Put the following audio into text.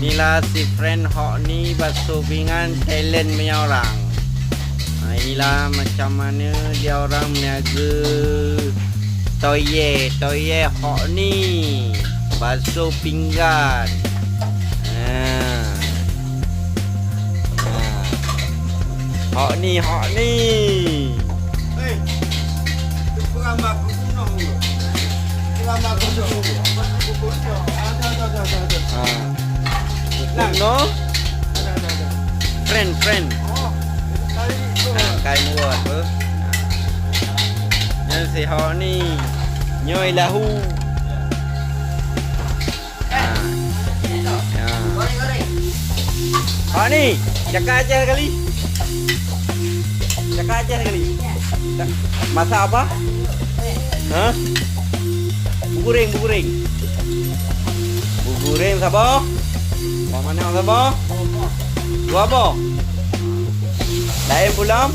Inilah si friend Hok ni bakso pinggan talent punya orang. Inilah macam mana dia orang meniaga toye Hok ni bakso pinggan. Hok ni. Hei, tu peramah aku penuh ke? Peramah aku penuh. Ada. No? Friend. Oh, kali itu. Kain buat apa? Yang si Hok ni nyoi lahu. Hok ni, cakap aja sekali. Masak apa? Hah? Bugureng. Bugureng sabar. Bawa mana sabar? Dua apa? Lain pulang.